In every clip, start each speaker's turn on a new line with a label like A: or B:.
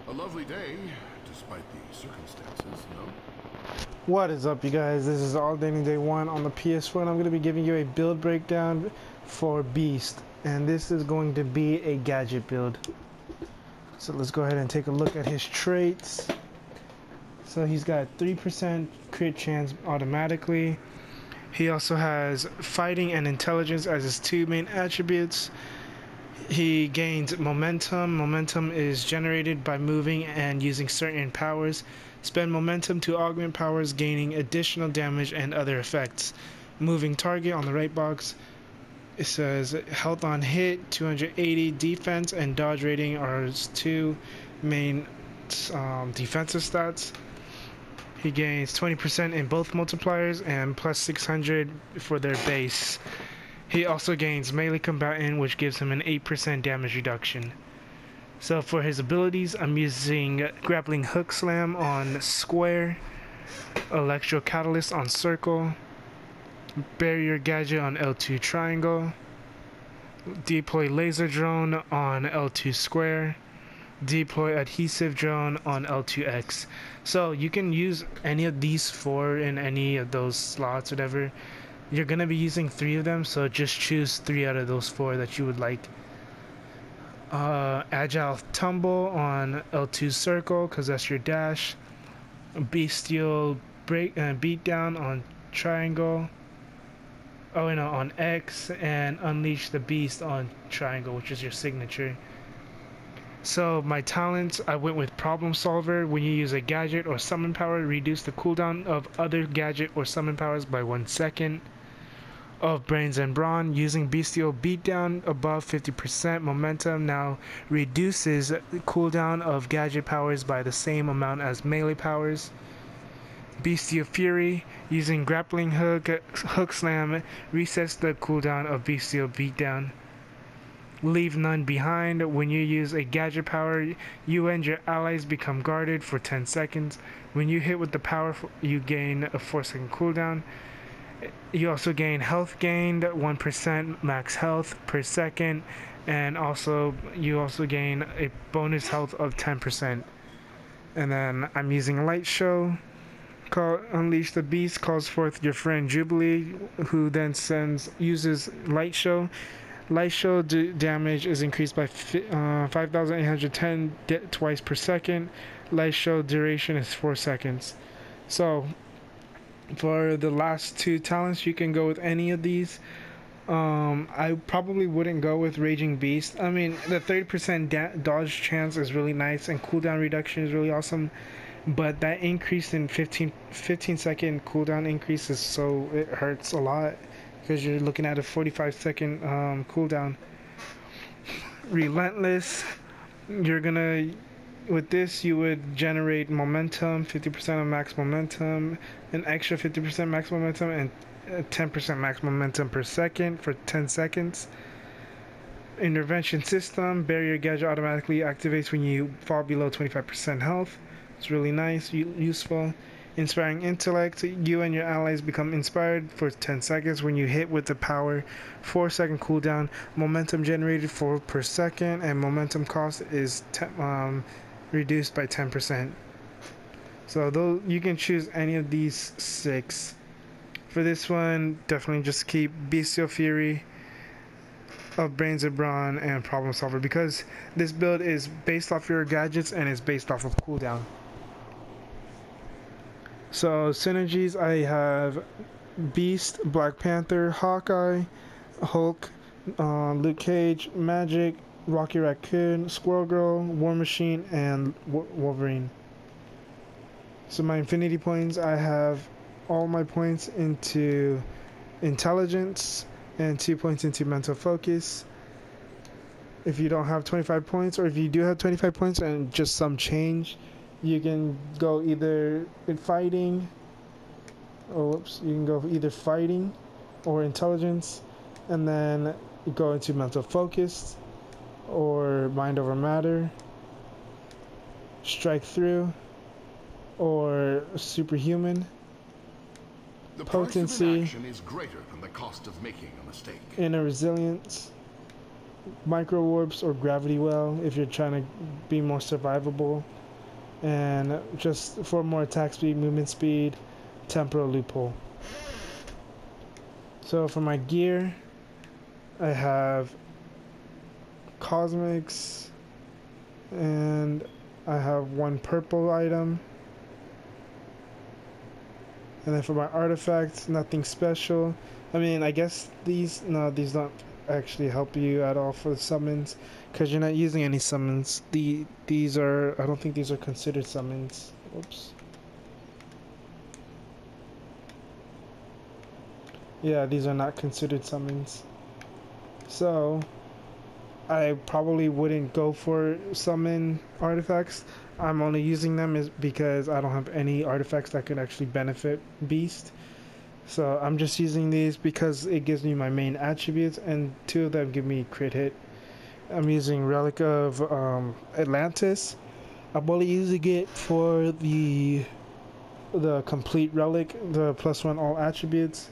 A: A lovely day, despite the circumstances, no?
B: What is up, you guys? This is All Day Day 1 on the PS4, and I'm going to be giving you a build breakdown for Beast. And this is going to be a gadget build. So let's go ahead and take a look at his traits. So he's got 3% crit chance automatically. He also has fighting and intelligence as his two main attributes. He gains momentum. Momentum is generated by moving and using certain powers. Spend momentum to augment powers, gaining additional damage and other effects. Moving target on the right box. It says health on hit, 280, defense and dodge rating are his two main defensive stats. He gains 20% in both multipliers and plus 600 for their base. He also gains melee combatant, which gives him an 8% damage reduction. So for his abilities, I'm using grappling hook slam on square, electro catalyst on circle, barrier gadget on L2 triangle, deploy laser drone on L2 square, deploy adhesive drone on L2X. So you can use any of these four in any of those slots, whatever. You're gonna be using 3 of them, so just choose 3 out of those 4 that you would like. Agile tumble on L2 circle, because that's your dash. Bestial break beat down on triangle. Oh no, on X, and unleash the beast on triangle, which is your signature. So my talents, I went with problem solver. When you use a gadget or summon power, reduce the cooldown of other gadget or summon powers by 1 second. Of brains and brawn, using bestial beatdown above 50% momentum now reduces the cooldown of gadget powers by the same amount as melee powers. Bestial fury, using grappling hook slam resets the cooldown of bestial beatdown. Leave none behind. When you use a gadget power, you and your allies become guarded for 10 seconds. When you hit with the power, you gain a 4-second cooldown. You also gain health gained, 1% max health per second, and you also gain a bonus health of 10%. And then I'm using Light Show. Unleash the Beast calls forth your friend Jubilee, who then uses Light Show. Light Show damage is increased by 5,810 twice per second. Light Show duration is 4 seconds. So for the last 2 talents, you can go with any of these. I probably wouldn't go with Raging Beast. I mean, the 30% dodge chance is really nice, and cooldown reduction is really awesome. But that increase in 15 second cooldown increase is so it hurts a lot, because you're looking at a 45-second cooldown. Relentless, with this you would generate momentum, 50% of max momentum, an extra 50% max momentum, and 10% max momentum per second for 10 seconds. Intervention system, barrier gadget automatically activates when you fall below 25% health. It's really nice, useful. Inspiring intellect, you and your allies become inspired for 10 seconds when you hit with the power. 4-second cooldown, momentum generated per second, and momentum cost is reduced by 10%. So you can choose any of these 6. For this one, definitely just keep Bestial Fury, of Brains and Brawn, and Problem Solver, because this build is based off your gadgets and is based off of cooldown. So Synergies, I have Beast, Black Panther, Hawkeye, Hulk, Luke Cage, Magic, Rocky Raccoon, Squirrel Girl, War Machine, and Wolverine. So my infinity points, I have all my points into intelligence and 2 points into mental focus. If you don't have 25 points, or if you do have 25 points and just some change, you can go either in fighting, you can go either fighting or intelligence, and then go into mental focus or mind over matter, strike through, or superhuman.
A: The
B: potency
A: price of inaction is greater than the cost of making a mistake.
B: Inner resilience, micro warps or gravity well if you're trying to be more survivable, and just for more attack speed, movement speed, temporal loophole. So for my gear, I have cosmics, and I have one purple item. And then for my artifacts, nothing special. I mean, I guess these don't actually help you at all for the summons, because you're not using any summons. These are, I don't think these are considered summons. Oops. Yeah, these are not considered summons. So I probably wouldn't go for summon artifacts. I'm only using them is because I don't have any artifacts that could actually benefit Beast. So I'm just using these because it gives me my main attributes, and two of them give me crit hit. I'm using Relic of Atlantis. I'm only using it for the complete relic, the +1 all attributes.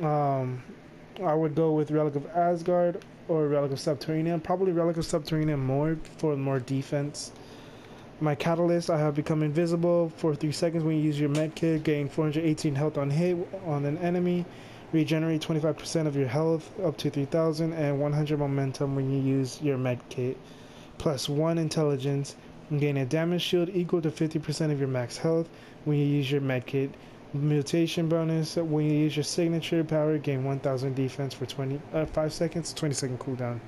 B: I would go with Relic of Asgard or Relic of Subterranean. Probably Relic of Subterranean more for more defense. My catalyst, I have become invisible for 3 seconds when you use your medkit. Gain 418 health on hit on an enemy. Regenerate 25% of your health up to 3000, and 100 momentum when you use your medkit. +1 intelligence. Gain a damage shield equal to 50% of your max health when you use your medkit. Mutation bonus, when you use your signature power, gain 1000 defense for 5 seconds, 20-second cooldown.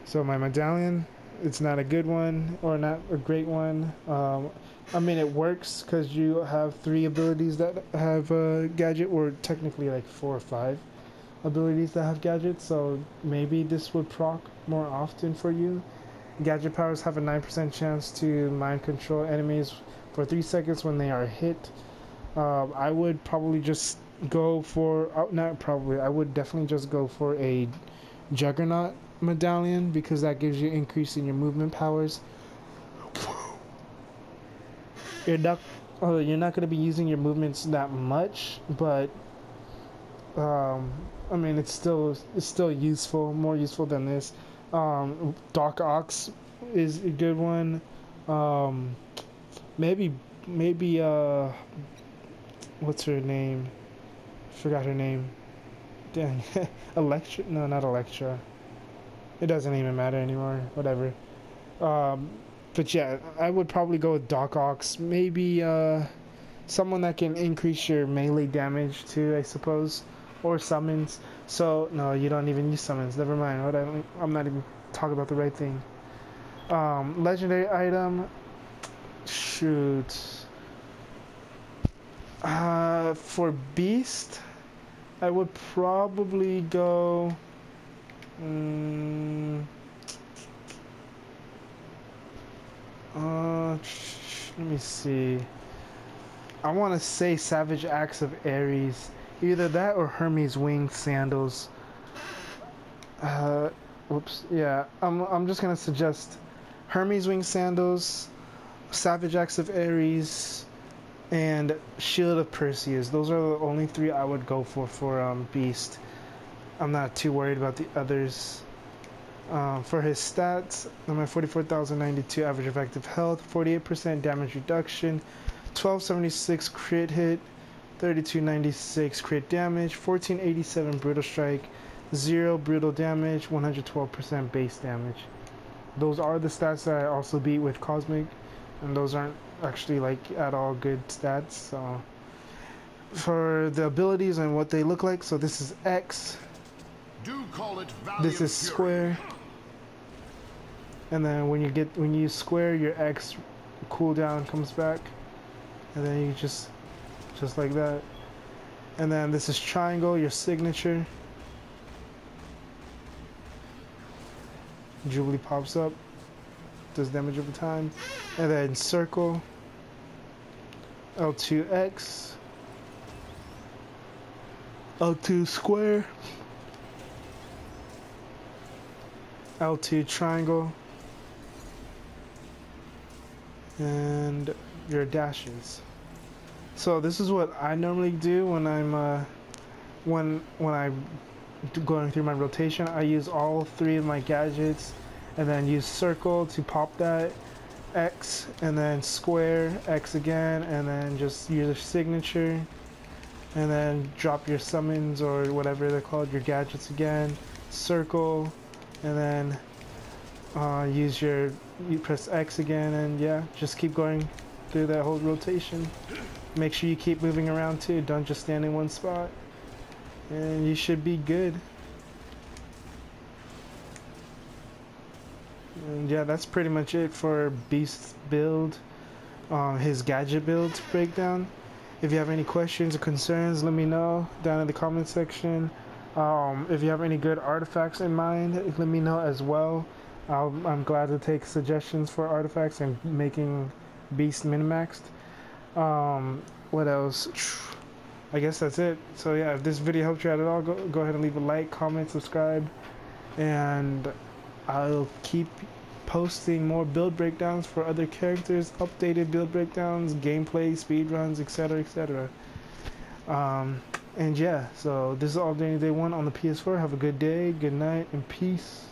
B: So my medallion, it's not a good one or not a great one. I mean, it works because you have 3 abilities that have a gadget, or technically like 4 or 5 abilities that have gadgets, so maybe this would proc more often for you. Gadget powers have a 9% chance to mind control enemies for 3 seconds when they are hit. I would probably just go for, I would definitely just go for a Juggernaut medallion, because that gives you increase in your movement powers. You're not going to be using your movements that much, but I mean, it's still useful, more useful than this. Dark Ox is a good one. Maybe what's her name? Forgot her name. Dang. Electra? No, not Electra. It doesn't even matter anymore. Whatever. But yeah, I would probably go with Doc Ox. Maybe someone that can increase your melee damage too, I suppose. Or summons. So, no, you don't even use summons. Never mind. I'm not even talking about the right thing. Legendary item. Shoot. For Beast, I would probably go. Let me see. I want to say Savage Axe of Ares. Either that or Hermes Wing Sandals. Whoops. Yeah, I'm just gonna suggest Hermes Wing Sandals, Savage Axe of Ares, and Shield of Perseus. Those are the only 3 I would go for Beast. I'm not too worried about the others. For his stats, I'm at 44,092 average effective health, 48% damage reduction, 1276 crit hit, 3296 crit damage, 1487 brutal strike, 0 brutal damage, 112% base damage. Those are the stats that I also beat with Cosmic, and those aren't actually like at all good stats. So for the abilities and what they look like, so this is X, this is square, and then when you use square, your X cooldown comes back, and then you just like that. And then this is triangle, your signature. Jubilee pops up, does damage over time. And then circle, L2X, L2 square, L2 triangle, and your dashes. So this is what I normally do when I'm when I going through my rotation, I use all 3 of my gadgets, and then use circle to pop that, X, and then square, X again, and then just use a signature, and then drop your summons or whatever they're called, your gadgets again, circle, and then you press X again, and yeah, just keep going through that whole rotation. Make sure you keep moving around too, don't just stand in one spot, and you should be good. And yeah, that's pretty much it for Beast's build, his gadget build breakdown. If you have any questions or concerns, let me know down in the comment section. If you have any good artifacts in mind, let me know as well. I'm glad to take suggestions for artifacts and making Beast minimaxed. What else? I guess that's it. So yeah, if this video helped you out at all, go ahead and leave a like, comment, subscribe, and I'll keep posting more build breakdowns for other characters, updated build breakdowns, gameplay, speedruns, etc, etc. And yeah, so this is all day 1 on the PS4. Have a good day, good night, and peace.